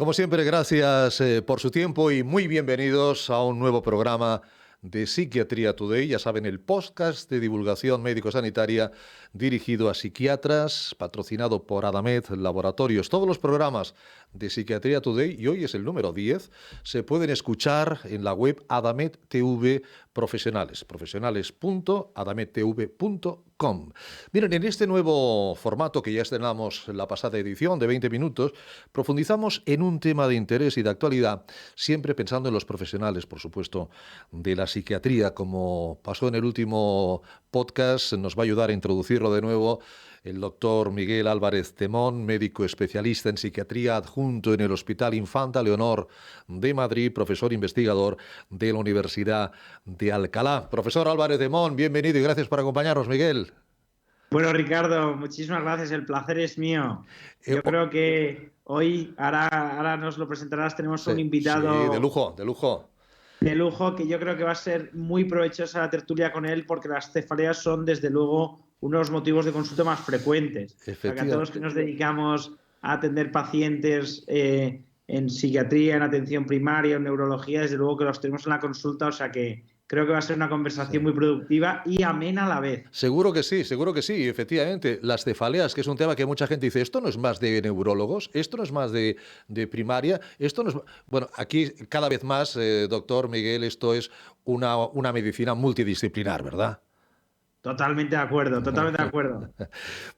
Como siempre, gracias por su tiempo y muy bienvenidos a un nuevo programa de Psiquiatría Today. Ya saben, el podcast de divulgación médico-sanitaria dirigido a psiquiatras, patrocinado por Adamed Laboratorios. Todos los programas de Psiquiatría Today, y hoy es el número 10, se pueden escuchar en la web Adamed TV Profesionales, profesionales.adamedtv.com. Miren, en este nuevo formato que ya estrenamos en la pasada edición de 20 minutos, profundizamos en un tema de interés y de actualidad, siempre pensando en los profesionales, por supuesto, de la psiquiatría. Como pasó en el último podcast, nos va a ayudar a introducirlo de nuevo el doctor Miguel Álvarez Temón, médico especialista en psiquiatría adjunto en el Hospital Infanta Leonor de Madrid, profesor investigador de la Universidad de Alcalá. Profesor Álvarez Temón, bienvenido y gracias por acompañarnos, Miguel. Bueno, Ricardo, muchísimas gracias. El placer es mío. Yo Oh, creo que hoy, ahora nos lo presentarás, tenemos sí, un sí, de invitado lujo, de lujo. de lujo que yo creo que va a ser muy provechosa la tertulia con él porque las cefaleas son, desde luego, unos motivos de consulta más frecuentes. O sea, que a todos los Efectivamente. que nos dedicamos a atender pacientes en psiquiatría, en atención primaria, en neurología, desde luego que los tenemos en la consulta, o sea que creo que va a ser una conversación Sí. muy productiva y amena a la vez. Seguro que sí, efectivamente. Las cefaleas, que es un tema que mucha gente dice, esto no es más de neurólogos, esto no es más de primaria, esto no es... Bueno, aquí cada vez más, doctor Miguel, esto es una medicina multidisciplinar, ¿verdad? Totalmente de acuerdo, totalmente de acuerdo.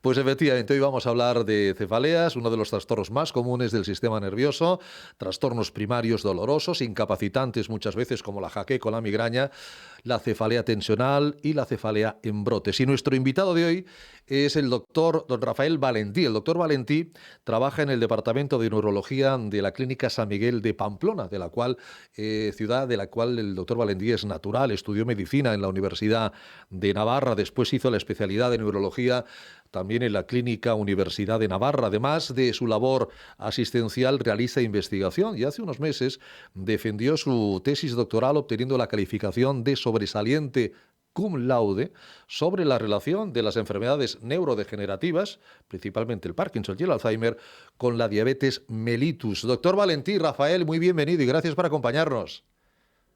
Pues efectivamente, hoy vamos a hablar de cefaleas, uno de los trastornos más comunes del sistema nervioso, trastornos primarios dolorosos, incapacitantes muchas veces como la jaqueca o la migraña, la cefalea tensional y la cefalea en brotes. Y nuestro invitado de hoy es el doctor don Rafael Valentí. El doctor Valentí trabaja en el Departamento de Neurología de la Clínica San Miguel de Pamplona, de la cual, ciudad de la cual el doctor Valentí es natural, estudió medicina en la Universidad de Navarra, después hizo la especialidad de neurología también en la Clínica Universidad de Navarra. Además de su labor asistencial, realiza investigación y hace unos meses defendió su tesis doctoral obteniendo la calificación de sobresaliente cum laude sobre la relación de las enfermedades neurodegenerativas, principalmente el Parkinson y el Alzheimer, con la diabetes mellitus. Doctor Valentí, Rafael, muy bienvenido y gracias por acompañarnos.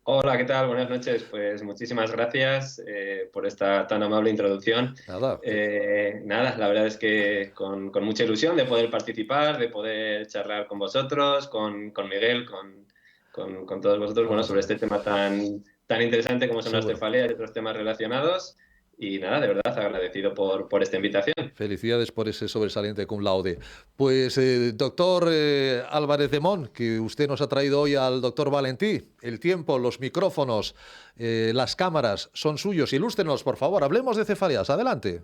Hola, ¿qué tal? Buenas noches. Pues muchísimas gracias por esta tan amable introducción. Nada, Nada, la verdad es que con mucha ilusión de poder participar, de poder charlar con vosotros, con Miguel, con todos vosotros, bueno, sobre este tema tan interesante como son las seguro. cefaleas y otros temas relacionados. Y nada, de verdad, agradecido por esta invitación. Felicidades por ese sobresaliente cum laude. Pues, doctor Álvarez de Mon, que usted nos ha traído hoy al doctor Valentí, el tiempo, los micrófonos, las cámaras son suyos. Ilústrenos, por favor. Hablemos de cefaleas. Adelante.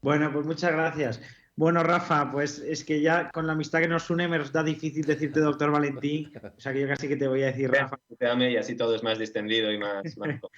Bueno, pues muchas gracias. Bueno, Rafa, pues es que ya con la amistad que nos une me resulta difícil decirte doctor Valentín, o sea que yo casi que te voy a decir Rafa. Y así todo es más distendido y más cómodo.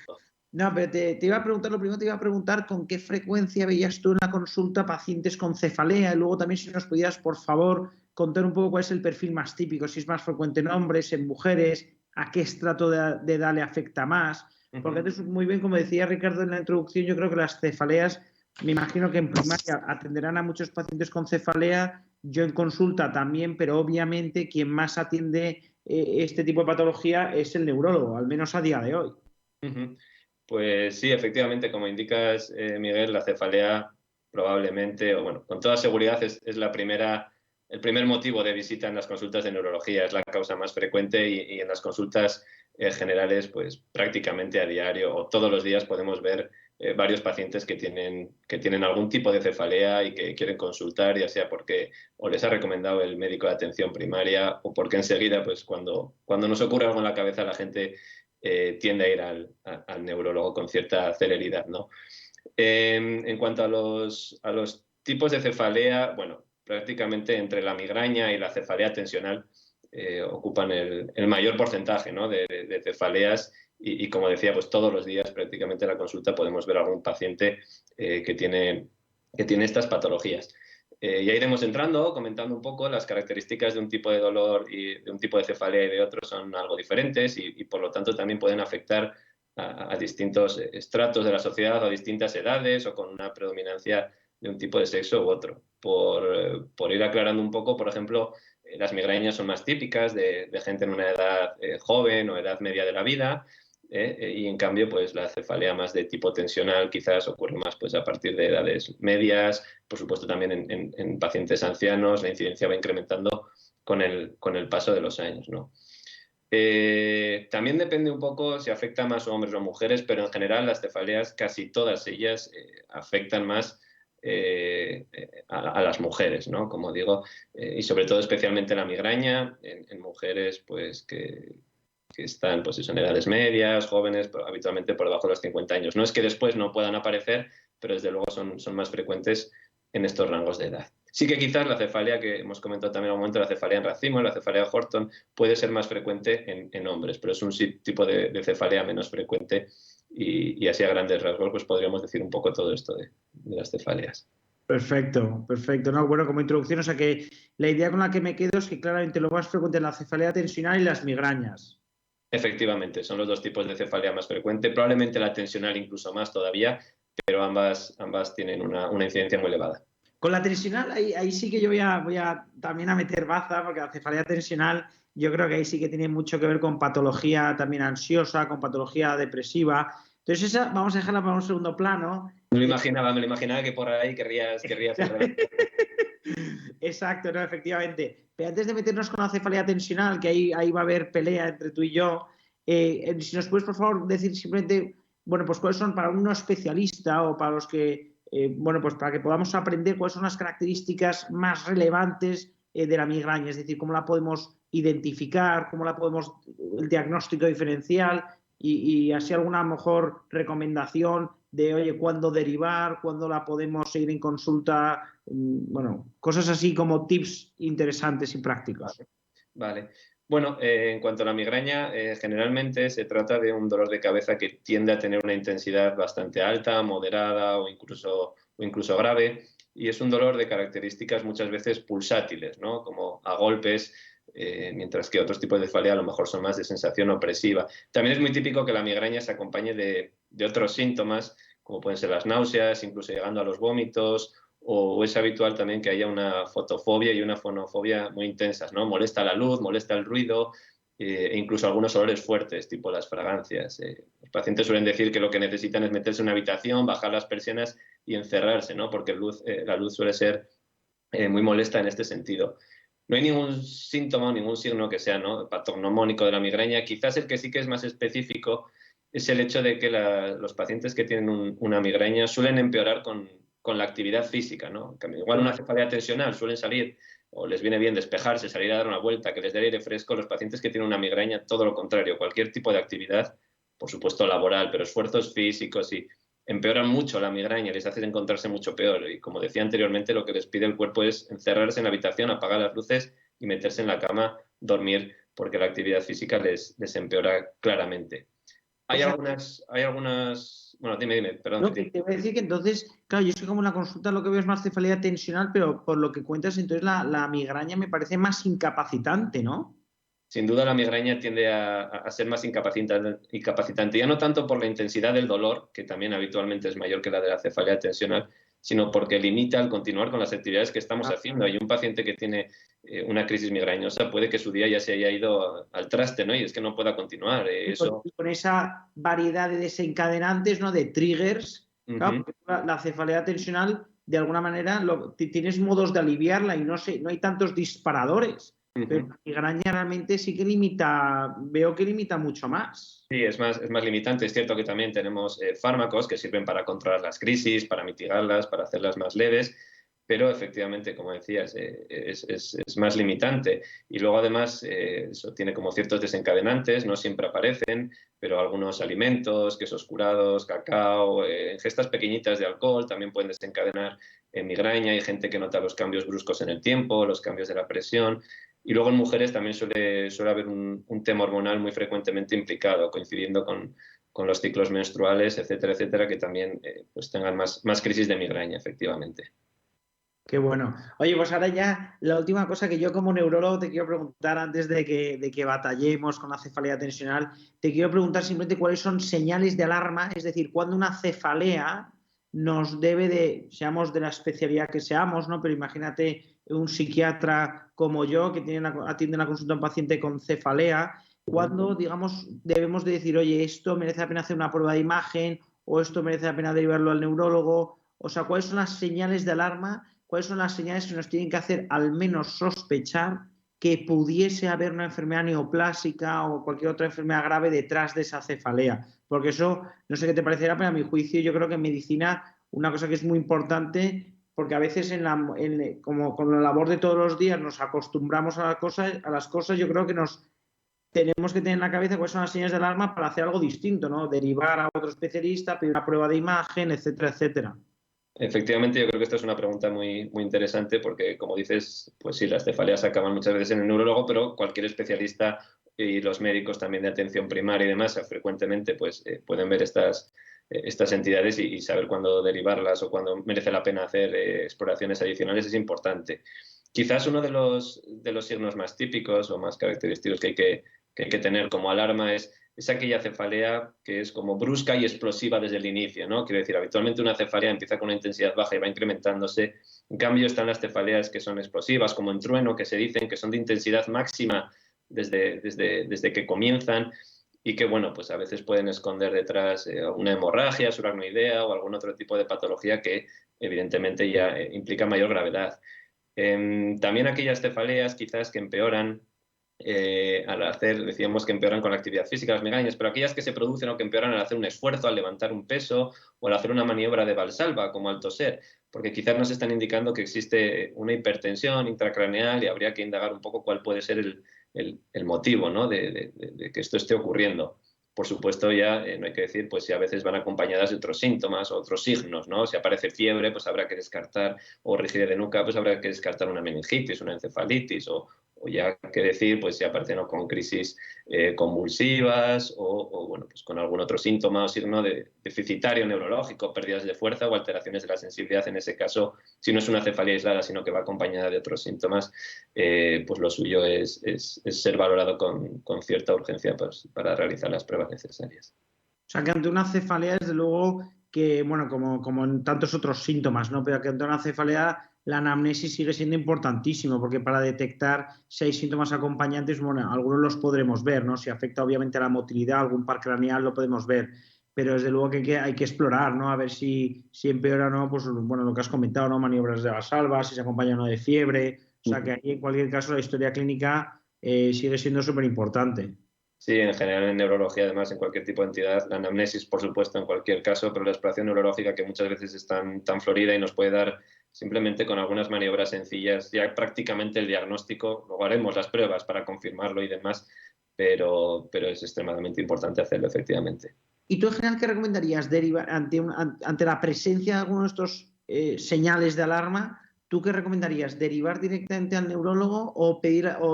No, pero te iba a preguntar, lo primero te iba a preguntar con qué frecuencia veías tú en la consulta pacientes con cefalea y luego también si nos pudieras, por favor, contar un poco cuál es el perfil más típico, si es más frecuente en hombres, en mujeres, a qué estrato de edad le afecta más, porque antes, muy bien, como decía Ricardo en la introducción, yo creo que las cefaleas, me imagino que en primaria atenderán a muchos pacientes con cefalea, yo en consulta también, pero obviamente quien más atiende este tipo de patología es el neurólogo, al menos a día de hoy. Pues sí, efectivamente, como indicas, Miguel, la cefalea probablemente, o bueno, con toda seguridad es el primer motivo de visita en las consultas de neurología, es la causa más frecuente y en las consultas generales, pues prácticamente a diario o todos los días podemos ver varios pacientes que tienen algún tipo de cefalea y que quieren consultar, ya sea porque o les ha recomendado el médico de atención primaria o porque enseguida, pues cuando nos ocurre algo en la cabeza, la gente tiende a ir al neurólogo con cierta celeridad, ¿no? En cuanto a los tipos de cefalea, bueno, prácticamente entre la migraña y la cefalea tensional ocupan el mayor porcentaje, ¿no?, de cefaleas y como decía, pues todos los días prácticamente en la consulta podemos ver a algún paciente que tiene estas patologías. Ya iremos entrando, comentando un poco las características de un tipo de dolor y de un tipo de cefalea y de otro son algo diferentes y por lo tanto también pueden afectar a distintos estratos de la sociedad o a distintas edades o con una predominancia de un tipo de sexo u otro. Por ir aclarando un poco, por ejemplo, las migrañas son más típicas de gente en una edad joven o edad media de la vida, y en cambio pues la cefalea más de tipo tensional quizás ocurre más pues a partir de edades medias, por supuesto también en pacientes ancianos la incidencia va incrementando con el paso de los años, ¿no? También depende un poco si afecta más a hombres o a mujeres, pero en general las cefaleas, casi todas ellas, afectan más a las mujeres, ¿no? Como digo, y sobre todo especialmente la migraña en mujeres pues que están pues, en edades medias, jóvenes, habitualmente por debajo de los 50 años. No es que después no puedan aparecer, pero desde luego son más frecuentes en estos rangos de edad. Sí que quizás la cefalea, que hemos comentado también en un momento, la cefalea en racimo, la cefalea Horton, puede ser más frecuente en hombres, pero es un tipo de cefalea menos frecuente y así a grandes rasgos pues podríamos decir un poco todo esto de las cefaleas. Perfecto, perfecto. No, bueno, como introducción, o sea que la idea con la que me quedo es que claramente lo más frecuente es la cefalea tensional y las migrañas. Efectivamente, son los dos tipos de cefalea más frecuente, probablemente la tensional incluso más todavía, pero ambas tienen una incidencia muy elevada. Con la tensional, ahí sí que yo voy a también a meter baza, porque la cefalea tensional yo creo que ahí sí que tiene mucho que ver con patología también ansiosa, con patología depresiva. Entonces esa vamos a dejarla para un segundo plano. Me lo imaginaba que por ahí querrías Exacto, no, efectivamente. Pero antes de meternos con la cefalea tensional, que ahí va a haber pelea entre tú y yo, si nos puedes, por favor, decir simplemente, bueno, pues cuáles son para un no especialista o para los que, bueno, pues para que podamos aprender cuáles son las características más relevantes de la migraña, es decir, cómo la podemos identificar, cómo la podemos, el diagnóstico diferencial y así alguna mejor recomendación de, oye, cuándo derivar, cuándo la podemos seguir en consulta, bueno, cosas así como tips interesantes y prácticos. Vale. Bueno, en cuanto a la migraña, generalmente se trata de un dolor de cabeza que tiende a tener una intensidad bastante alta, moderada o incluso grave, y es un dolor de características muchas veces pulsátiles, ¿no? Como a golpes, mientras que otros tipos de cefalea a lo mejor son más de sensación opresiva. También es muy típico que la migraña se acompañe de otros síntomas, como pueden ser las náuseas, incluso llegando a los vómitos, o es habitual también que haya una fotofobia y una fonofobia muy intensas, ¿no? Molesta la luz, molesta el ruido, e incluso algunos olores fuertes, tipo las fragancias. Los pacientes suelen decir que lo que necesitan es meterse en una habitación, bajar las persianas y encerrarse, ¿no? Porque la luz suele ser muy molesta en este sentido. No hay ningún síntoma o ningún signo que sea, ¿no?, patognomónico de la migraña. Quizás el que sí que es más específico es el hecho de que los pacientes que tienen una migraña suelen empeorar con la actividad física, ¿no? Igual una cefalea tensional suelen salir o les viene bien despejarse, salir a dar una vuelta, que les dé aire fresco. Los pacientes que tienen una migraña, todo lo contrario, cualquier tipo de actividad, por supuesto laboral, pero esfuerzos físicos y empeoran mucho la migraña, les hace encontrarse mucho peor. Y como decía anteriormente, lo que les pide el cuerpo es encerrarse en la habitación, apagar las luces y meterse en la cama, dormir, porque la actividad física les empeora claramente. Hay algunas... Bueno, dime, perdón. No, te voy a decir que entonces, claro, yo es que como en la consulta lo que veo es más cefalea tensional, pero por lo que cuentas, entonces la migraña me parece más incapacitante, ¿no? Sin duda la migraña tiende a ser más incapacitante, ya no tanto por la intensidad del dolor, que también habitualmente es mayor que la de la cefalea tensional, sino porque limita al continuar con las actividades que estamos haciendo. Hay un paciente que tiene una crisis migrañosa, puede que su día ya se haya ido al traste, ¿no? Y es que no pueda continuar. Y con esa variedad de desencadenantes, ¿no?, de triggers, claro, la cefalea tensional, de alguna manera, tienes modos de aliviarla y no hay tantos disparadores. Pero la migraña realmente sí que veo que limita mucho más. Sí, es más limitante. Es cierto que también tenemos fármacos que sirven para controlar las crisis, para mitigarlas, para hacerlas más leves, pero efectivamente, como decías, es más limitante. Y luego además eso tiene como ciertos desencadenantes, no siempre aparecen, pero algunos alimentos, quesos curados, cacao, ingestas pequeñitas de alcohol también pueden desencadenar migraña. Hay gente que nota los cambios bruscos en el tiempo, los cambios de la presión. Y luego en mujeres también suele haber un tema hormonal muy frecuentemente implicado, coincidiendo con los ciclos menstruales, etcétera, etcétera, que también pues tengan más crisis de migraña, efectivamente. Qué bueno. Oye, pues ahora ya la última cosa que yo como neurólogo te quiero preguntar antes de que batallemos con la cefalea tensional, te quiero preguntar simplemente cuáles son señales de alarma, es decir, cuando una cefalea nos debe de, seamos de la especialidad que seamos, ¿no? Pero imagínate un psiquiatra como yo que atiende una consulta a un paciente con cefalea, cuando, digamos, debemos de decir, oye, esto merece la pena hacer una prueba de imagen o esto merece la pena derivarlo al neurólogo. O sea, ¿cuáles son las señales de alarma? ¿Cuáles son las señales que nos tienen que hacer al menos sospechar que pudiese haber una enfermedad neoplásica o cualquier otra enfermedad grave detrás de esa cefalea? Porque eso, no sé qué te parecerá, pero a mi juicio yo creo que en medicina una cosa que es muy importante, porque a veces como con la labor de todos los días nos acostumbramos a las cosas, yo creo que tenemos que tener en la cabeza cuáles son las señales de alarma para hacer algo distinto, ¿no? Derivar a otro especialista, pedir una prueba de imagen, etcétera, etcétera. Efectivamente, yo creo que esta es una pregunta muy, muy interesante porque, como dices, pues sí, las cefaleas acaban muchas veces en el neurólogo, pero cualquier especialista y los médicos también de atención primaria y demás frecuentemente pues, pueden ver estas entidades y saber cuándo derivarlas o cuándo merece la pena hacer exploraciones adicionales es importante. Quizás uno de los signos más típicos o más característicos que hay que tener como alarma es aquella cefalea que es como brusca y explosiva desde el inicio, ¿no? Quiero decir, habitualmente una cefalea empieza con una intensidad baja y va incrementándose. En cambio, están las cefaleas que son explosivas, como en trueno, que se dicen que son de intensidad máxima desde que comienzan y que, bueno, pues a veces pueden esconder detrás una hemorragia subaracnoidea o algún otro tipo de patología que evidentemente ya implica mayor gravedad. También aquellas cefaleas quizás que empeoran al hacer, decíamos que empeoran con la actividad física, las migrañas, pero aquellas que se producen o que empeoran al hacer un esfuerzo, al levantar un peso o al hacer una maniobra de Valsalva, como al toser, porque quizás nos están indicando que existe una hipertensión intracraneal y habría que indagar un poco cuál puede ser el motivo, ¿no? de que esto esté ocurriendo. Por supuesto, ya no hay que decir, pues si a veces van acompañadas de otros síntomas o otros signos, ¿no? Si aparece fiebre, pues habrá que descartar, o rigidez de nuca, pues habrá que descartar una meningitis, una encefalitis, o ya que decir, pues si aparecen con crisis convulsivas o, bueno, pues con algún otro síntoma o signo deficitario neurológico, pérdidas de fuerza o alteraciones de la sensibilidad. En ese caso, si no es una cefalea aislada, sino que va acompañada de otros síntomas, pues lo suyo es ser valorado con cierta urgencia pues, para realizar las pruebas necesarias. O sea, que ante una cefalea, desde luego que, bueno, como en tantos otros síntomas, ¿no? Pero que ante una cefalea la anamnesis sigue siendo importantísimo, porque para detectar si hay síntomas acompañantes, bueno, algunos los podremos ver, ¿no? Si afecta obviamente a la motilidad, algún par craneal lo podemos ver, pero desde luego que hay que explorar, ¿no? A ver si empeora o no, pues bueno, lo que has comentado, ¿no? Maniobras de Valsalva, si se acompaña o no de fiebre, o sea que ahí en cualquier caso la historia clínica sigue siendo súper importante. Sí, en general en neurología, además, en cualquier tipo de entidad, la anamnesis, por supuesto, en cualquier caso, pero la exploración neurológica que muchas veces es tan florida y nos puede dar simplemente con algunas maniobras sencillas, ya prácticamente el diagnóstico, luego haremos las pruebas para confirmarlo y demás, pero es extremadamente importante hacerlo, efectivamente. ¿Y tú en general qué recomendarías derivar ante la presencia de algunos de estos señales de alarma? ¿Tú qué recomendarías? ¿Derivar directamente al neurólogo o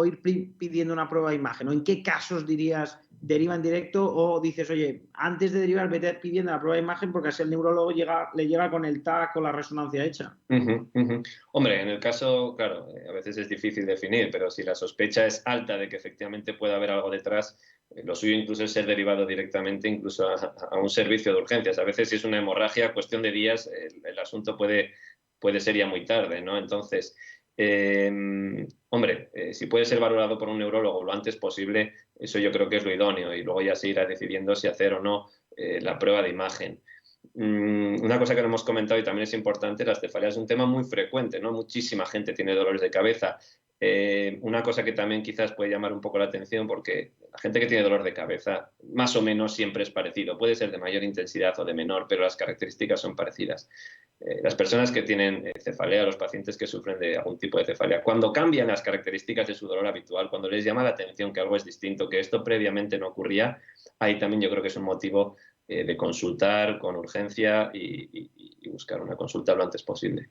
ir pidiendo una prueba de imagen? ¿O en qué casos dirías deriva en directo o dices, oye, antes de derivar vete pidiendo la prueba de imagen porque así el neurólogo le llega con el TAC o la resonancia hecha? Hombre, en el caso, claro, a veces es difícil definir, pero si la sospecha es alta de que efectivamente pueda haber algo detrás, lo suyo incluso es ser derivado directamente incluso a un servicio de urgencias. A veces si es una hemorragia, cuestión de días, el asunto puede ser ya muy tarde, ¿no? Entonces, hombre, si puede ser valorado por un neurólogo lo antes posible, eso yo creo que es lo idóneo y luego ya se irá decidiendo si hacer o no la prueba de imagen. Una cosa que no hemos comentado y también es importante, las cefaleas es un tema muy frecuente, ¿no? Muchísima gente tiene dolores de cabeza. Una cosa que también quizás puede llamar un poco la atención porque la gente que tiene dolor de cabeza más o menos siempre es parecido. Puede ser de mayor intensidad o de menor, pero las características son parecidas. Las personas que tienen cefalea, los pacientes que sufren de algún tipo de cefalea, cuando cambian las características de su dolor habitual, cuando les llama la atención que algo es distinto, que esto previamente no ocurría, ahí también yo creo que es un motivo de consultar con urgencia y buscar una consulta lo antes posible.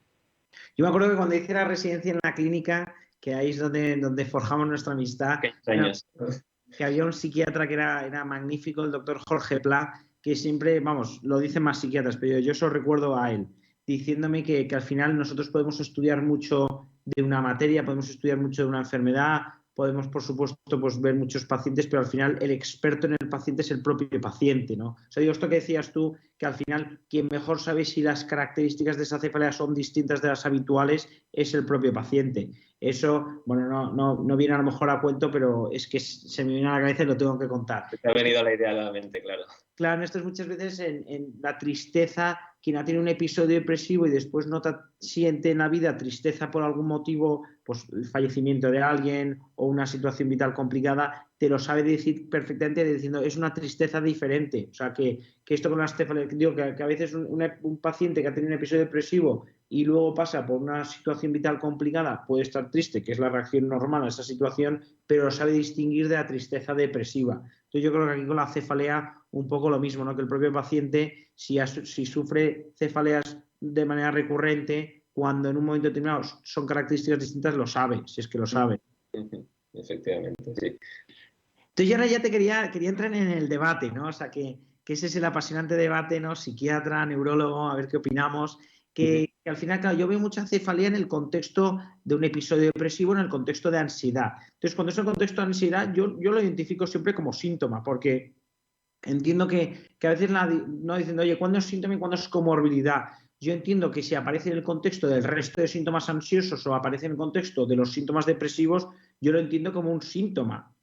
Yo me acuerdo que cuando hice la residencia en la clínica, que ahí es donde forjamos nuestra amistad, que había un psiquiatra que era magnífico, el doctor Jorge Pla, que siempre, vamos, lo dicen más psiquiatras, pero yo solo recuerdo a él, diciéndome que al final nosotros podemos estudiar mucho de una materia, podemos estudiar mucho de una enfermedad, podemos, por supuesto, pues ver muchos pacientes, pero al final el experto en el paciente es el propio paciente, ¿no? O sea, digo, esto que decías tú, que al final quien mejor sabe si las características de esa cefalea son distintas de las habituales es el propio paciente. Eso, bueno, no viene a lo mejor a cuento, pero es que se me viene a la cabeza y lo tengo que contar. Te ha venido la idea a la mente, claro. Claro, esto es muchas veces en la tristeza, quien ha tenido un episodio depresivo y después siente en la vida tristeza por algún motivo, pues el fallecimiento de alguien o una situación vital complicada, te lo sabe decir perfectamente diciendo es una tristeza diferente. O sea, que esto con la cefalea, digo que a veces un paciente que ha tenido un episodio depresivo y luego pasa por una situación vital complicada puede estar triste, que es la reacción normal a esa situación, pero lo sabe distinguir de la tristeza depresiva. Entonces yo creo que aquí con la cefalea un poco lo mismo, ¿no? Que el propio paciente, si sufre cefaleas de manera recurrente, cuando en un momento determinado son características distintas, lo sabe, si es que lo sabe. Efectivamente, sí. Entonces yo ahora ya te quería entrar en el debate, ¿no? O sea, que ese es el apasionante debate, ¿no? Psiquiatra, neurólogo, a ver qué opinamos. Que al final, claro, yo veo mucha cefalea en el contexto de un episodio depresivo, en el contexto de ansiedad. Entonces, cuando es el contexto de ansiedad, yo lo identifico siempre como síntoma, porque entiendo que a veces no diciendo, oye, ¿cuándo es síntoma y cuándo es comorbilidad? Yo entiendo que si aparece en el contexto del resto de síntomas ansiosos o aparece en el contexto de los síntomas depresivos, yo lo entiendo como un síntoma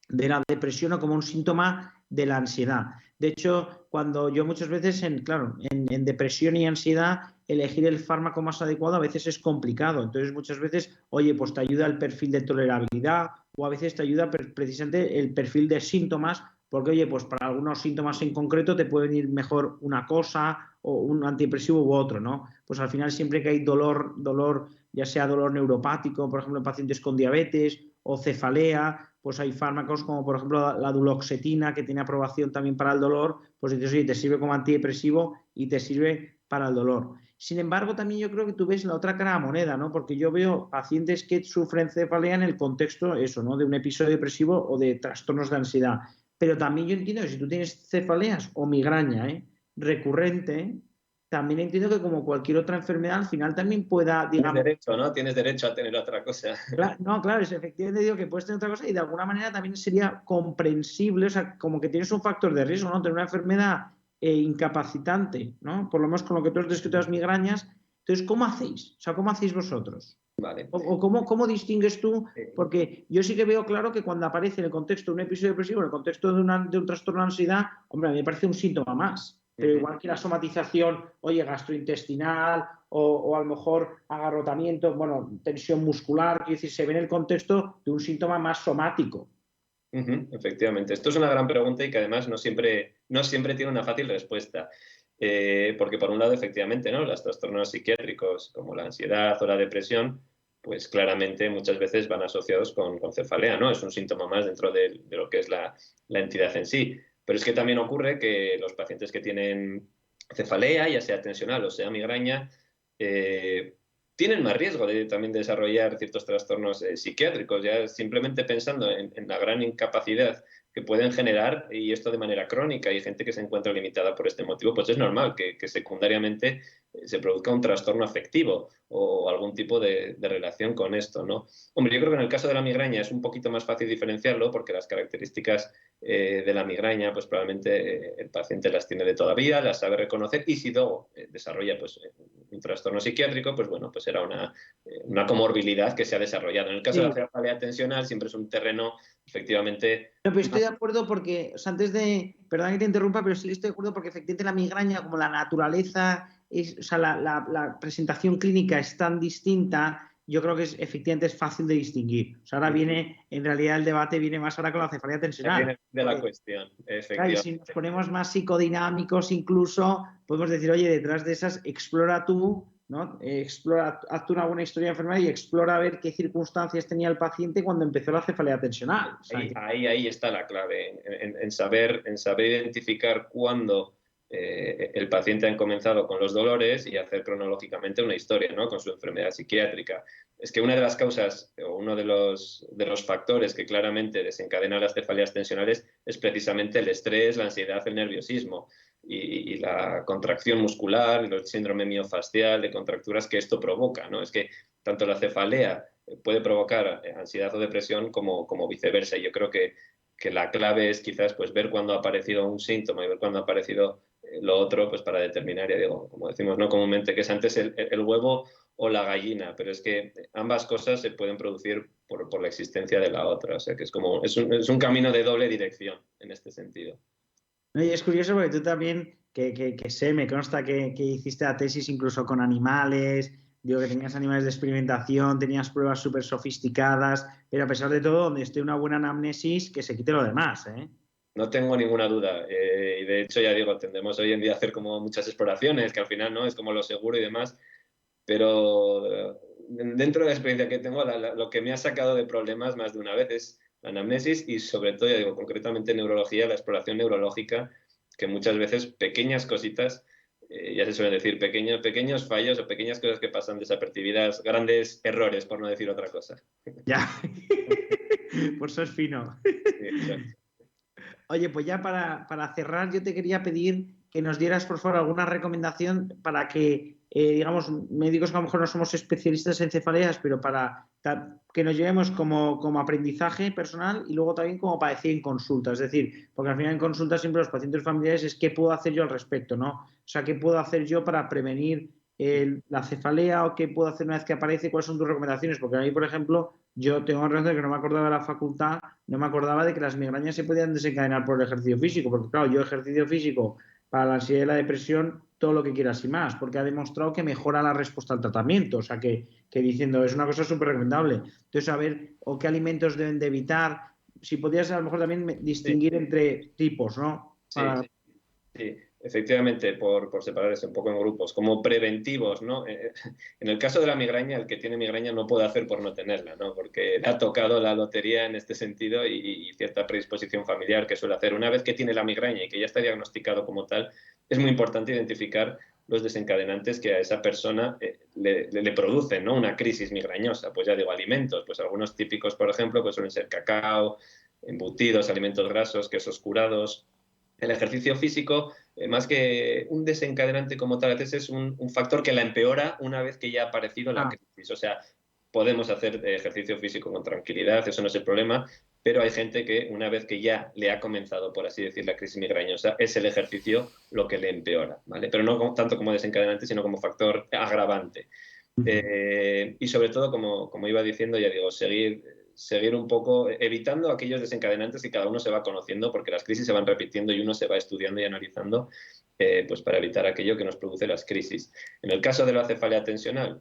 de la depresión o como un síntoma de la ansiedad. De hecho, cuando yo muchas veces, en depresión y ansiedad, elegir el fármaco más adecuado a veces es complicado. Entonces, muchas veces, oye, pues te ayuda el perfil de tolerabilidad o a veces te ayuda precisamente el perfil de síntomas, porque, oye, pues para algunos síntomas en concreto te puede venir mejor una cosa o un antidepresivo u otro, ¿no? Pues al final siempre que hay dolor, ya sea dolor neuropático, por ejemplo, en pacientes con diabetes o cefalea, pues hay fármacos como por ejemplo la duloxetina, que tiene aprobación también para el dolor, pues dices, oye, te sirve como antidepresivo y te sirve para el dolor. Sin embargo, también yo creo que tú ves la otra cara de la moneda, ¿no? Porque yo veo pacientes que sufren cefalea en el contexto, eso, ¿no? De un episodio depresivo o de trastornos de ansiedad. Pero también yo entiendo que si tú tienes cefaleas o migraña recurrente, también entiendo que como cualquier otra enfermedad, al final también pueda, digamos... Tienes derecho, ¿no? Tienes derecho a tener otra cosa. Claro, es efectivamente digo que puedes tener otra cosa y de alguna manera también sería comprensible, o sea, como que tienes un factor de riesgo, ¿no? Tener una enfermedad incapacitante, ¿no? Por lo menos con lo que tú has descrito las migrañas. Entonces, ¿cómo hacéis? O sea, ¿cómo hacéis vosotros? Vale. ¿O cómo distingues tú? Porque yo sí que veo claro que cuando aparece en el contexto de un episodio depresivo, en el contexto de un trastorno de ansiedad, hombre, a mí me parece un síntoma más. Pero igual que la somatización, oye, gastrointestinal o a lo mejor agarrotamiento, bueno, tensión muscular, quiero decir, se ve en el contexto de un síntoma más somático. Efectivamente. Esto es una gran pregunta y que además no siempre tiene una fácil respuesta. Porque por un lado, efectivamente, ¿no? Los trastornos psiquiátricos como la ansiedad o la depresión, pues claramente muchas veces van asociados con cefalea, ¿no? Es un síntoma más dentro de lo que es la entidad en sí. Pero es que también ocurre que los pacientes que tienen cefalea, ya sea tensional o sea migraña, tienen más riesgo de también desarrollar ciertos trastornos psiquiátricos, ya simplemente pensando en la gran incapacidad que pueden generar, y esto de manera crónica, y gente que se encuentra limitada por este motivo, pues es normal que secundariamente se produzca un trastorno afectivo o algún tipo de relación con esto, ¿no? Hombre, yo creo que en el caso de la migraña es un poquito más fácil diferenciarlo porque las características de la migraña, pues probablemente el paciente las tiene de toda vida, las sabe reconocer, y si luego desarrolla pues un trastorno psiquiátrico, pues bueno, pues era una comorbilidad que se ha desarrollado. En el caso de la cefalea tensional siempre es un terreno, efectivamente... Pero estoy de acuerdo porque, o sea, perdón que te interrumpa, pero sí estoy de acuerdo porque efectivamente la migraña, como la naturaleza, o sea, la presentación clínica es tan distinta, yo creo que efectivamente es fácil de distinguir. O sea, ahora en realidad el debate viene más ahora con la cefalea tensional. Viene de la cuestión, efectivamente. Claro, y si nos ponemos más psicodinámicos incluso, podemos decir, oye, detrás de esas, explora tú, ¿no? Haz tú una buena historia de enfermedad y explora a ver qué circunstancias tenía el paciente cuando empezó la cefalea tensional. O sea, ahí está la clave, en saber identificar cuándo el paciente ha comenzado con los dolores y hacer cronológicamente una historia, ¿no? Con su enfermedad psiquiátrica. Es que una de las causas o uno de los factores que claramente desencadenan las cefaleas tensionales es precisamente el estrés, la ansiedad, el nerviosismo. y la contracción muscular, el síndrome miofascial de contracturas que esto provoca, ¿no? Es que tanto la cefalea puede provocar ansiedad o depresión como viceversa. Y yo creo que la clave es quizás pues ver cuándo ha aparecido un síntoma y ver cuándo ha aparecido lo otro, pues para determinar, ya digo, como decimos, ¿no?, comúnmente, que es antes el huevo o la gallina, pero es que ambas cosas se pueden producir por la existencia de la otra. O sea que es un camino de doble dirección en este sentido. No, y es curioso porque tú también, que sé, me consta que hiciste la tesis incluso con animales, digo que tenías animales de experimentación, tenías pruebas súper sofisticadas, pero a pesar de todo, donde esté una buena anamnesis, que se quite lo demás, ¿eh? No tengo ninguna duda. Y de hecho, ya digo, tendemos hoy en día a hacer como muchas exploraciones, que al final no es como lo seguro y demás, pero dentro de la experiencia que tengo, lo que me ha sacado de problemas más de una vez es la anamnesis y sobre todo, ya digo, concretamente en neurología, la exploración neurológica, que muchas veces pequeñas cositas, ya se suelen decir, pequeños fallos o pequeñas cosas que pasan desapercibidas, grandes errores, por no decir otra cosa. Ya, por eso es fino. Sí, exacto. Oye, pues ya para cerrar, yo te quería pedir que nos dieras, por favor, alguna recomendación para que, digamos, médicos que a lo mejor no somos especialistas en cefaleas, pero para que nos llevemos como aprendizaje personal y luego también como para decir en consulta. Es decir, porque al final en consulta siempre los pacientes familiares es qué puedo hacer yo al respecto, ¿no? O sea, qué puedo hacer yo para prevenir la cefalea o qué puedo hacer una vez que aparece, cuáles son tus recomendaciones. Porque a mí, por ejemplo, yo tengo una relación que no me acordaba de la facultad, no me acordaba de que las migrañas se podían desencadenar por el ejercicio físico, porque claro, yo ejercicio físico para la ansiedad y la depresión, todo lo que quieras y más, porque ha demostrado que mejora la respuesta al tratamiento, o sea que diciendo, es una cosa súper recomendable. Entonces, a ver, o qué alimentos deben de evitar, si podías a lo mejor también Sí, distinguir entre tipos, ¿no? sí, sí. Sí, efectivamente, por separarse un poco en grupos, como preventivos, ¿no? En el caso de la migraña, el que tiene migraña no puede hacer por no tenerla, ¿no? Porque le ha tocado la lotería en este sentido y cierta predisposición familiar que suele hacer. Una vez que tiene la migraña y que ya está diagnosticado como tal, es muy importante identificar los desencadenantes que a esa persona le producen, ¿no?, una crisis migrañosa. Pues ya digo, alimentos, pues algunos típicos, por ejemplo, pues suelen ser cacao, embutidos, alimentos grasos, quesos curados. El ejercicio físico, más que un desencadenante como tal, a veces es un factor que la empeora una vez que ya ha aparecido la Ah, crisis. O sea, podemos hacer ejercicio físico con tranquilidad, eso no es el problema, pero hay gente que una vez que ya le ha comenzado, por así decir, la crisis migrañosa, es el ejercicio lo que le empeora, ¿vale? Pero no tanto como desencadenante, sino como factor agravante. Y sobre todo, como iba diciendo, ya digo, seguir un poco evitando aquellos desencadenantes que cada uno se va conociendo, porque las crisis se van repitiendo y uno se va estudiando y analizando, pues para evitar aquello que nos produce las crisis. En el caso de la cefalea tensional,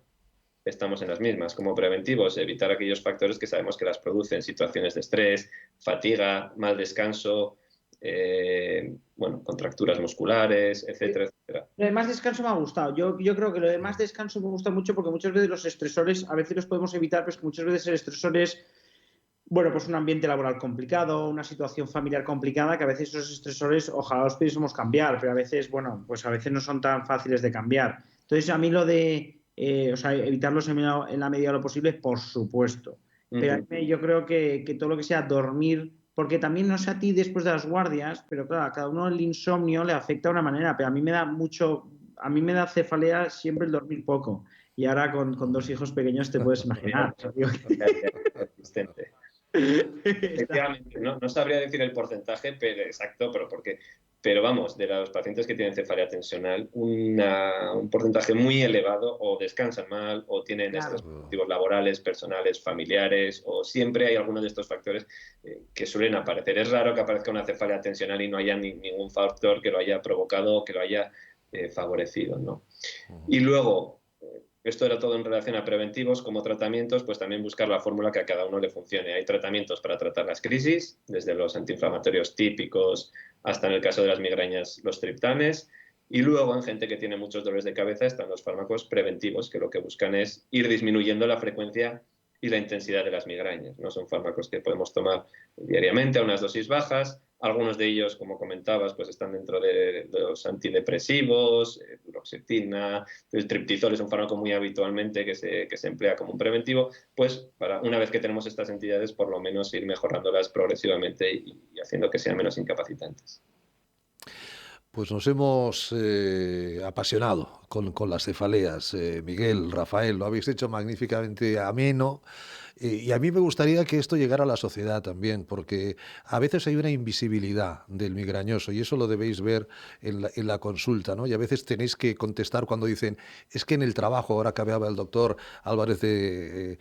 estamos en las mismas. Como preventivos, evitar aquellos factores que sabemos que las producen: situaciones de estrés, fatiga, mal descanso, bueno, contracturas musculares, etcétera, etcétera. lo de más descanso me ha gustado. Yo creo que lo de más descanso me gusta mucho porque muchas veces los estresores, a veces los podemos evitar, pero es que muchas veces el estresor es, bueno, pues un ambiente laboral complicado, una situación familiar complicada, que a veces esos estresores ojalá los pudiésemos cambiar, pero a veces, bueno, pues a veces no son tan fáciles de cambiar. Entonces, a mí lo de, o sea, evitarlos en la medida de lo posible, por supuesto. Pero a Uh-huh. mí yo creo que todo lo que sea dormir, porque también no sé a ti después de las guardias, pero claro, a cada uno el insomnio le afecta de una manera, pero a mí me da mucho, a mí me da cefalea siempre el dormir poco. Y ahora con dos hijos pequeños te puedes imaginar. O sea, digo, Consistente. está. Efectivamente, no sabría decir el porcentaje exacto, pero vamos, de los pacientes que tienen cefalea tensional, un porcentaje muy elevado o descansan mal o tienen estos Claro. motivos laborales, personales, familiares, o siempre hay alguno de estos factores que suelen aparecer. Es raro que aparezca una cefalea tensional y no haya ningún factor que lo haya provocado o que lo haya favorecido, ¿no? Y luego, esto era todo en relación a preventivos. Como tratamientos, pues también buscar la fórmula que a cada uno le funcione. Hay tratamientos para tratar las crisis, desde los antiinflamatorios típicos hasta, en el caso de las migrañas, los triptanes. Y luego, en gente que tiene muchos dolores de cabeza, están los fármacos preventivos, que lo que buscan es ir disminuyendo la frecuencia y la intensidad de las migrañas, ¿no? Son fármacos que podemos tomar diariamente a unas dosis bajas. Algunos de ellos, como comentabas, pues están dentro de los antidepresivos, duloxetina, el triptizol es un fármaco muy habitualmente que se emplea como un preventivo, pues para una vez que tenemos estas entidades, por lo menos ir mejorándolas progresivamente y haciendo que sean menos incapacitantes. Pues nos hemos apasionado con las cefaleas. Miguel, Rafael, lo habéis hecho magníficamente ameno. Y a mí me gustaría que esto llegara a la sociedad también, porque a veces hay una invisibilidad del migrañoso y eso lo debéis ver en la consulta, ¿no? Y a veces tenéis que contestar cuando dicen, es que en el trabajo, ahora que hablaba el doctor Álvarez de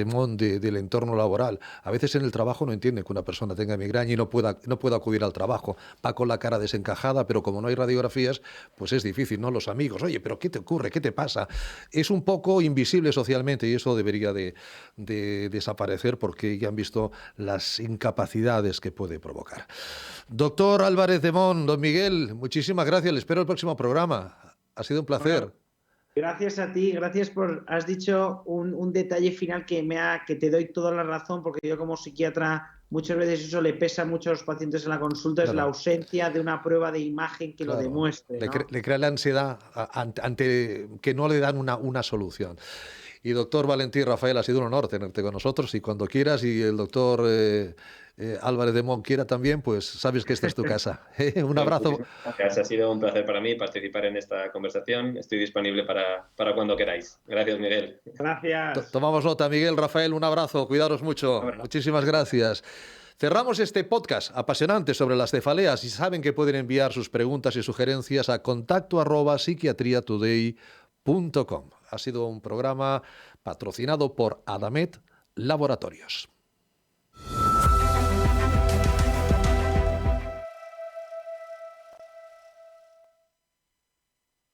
Mon, del entorno laboral, a veces en el trabajo no entienden que una persona tenga migraña y no pueda acudir al trabajo, va con la cara desencajada, pero como no hay radiografías, pues es difícil, ¿no? Los amigos, oye, pero ¿qué te ocurre? ¿Qué te pasa? Es un poco invisible socialmente y eso debería de desaparecer porque ya han visto las incapacidades que puede provocar. Doctor Álvarez de Mon, don Miguel, muchísimas gracias. Le espero el próximo programa. Ha sido un placer. Bueno, gracias a ti, gracias por... Has dicho un detalle final que te doy toda la razón, porque yo como psiquiatra muchas veces eso le pesa mucho a los pacientes en la consulta, Claro. es la ausencia de una prueba de imagen que Claro. lo demuestre, ¿no? Le crea la ansiedad ante que no le dan una solución. Y doctor Valentín Rafael, ha sido un honor tenerte con nosotros y cuando quieras y el doctor Álvarez de Mon quiera también, pues sabes que esta es tu casa. Un abrazo. Gracias, ha sido un placer para mí participar en esta conversación. Estoy disponible para cuando queráis. Gracias, Miguel. Gracias. Tomamos nota, Miguel, Rafael, un abrazo, cuidaros mucho. Muchísimas gracias. Cerramos este podcast apasionante sobre las cefaleas y saben que pueden enviar sus preguntas y sugerencias a contacto@psiquiatriatoday.com. Ha sido un programa patrocinado por Adamet Laboratorios.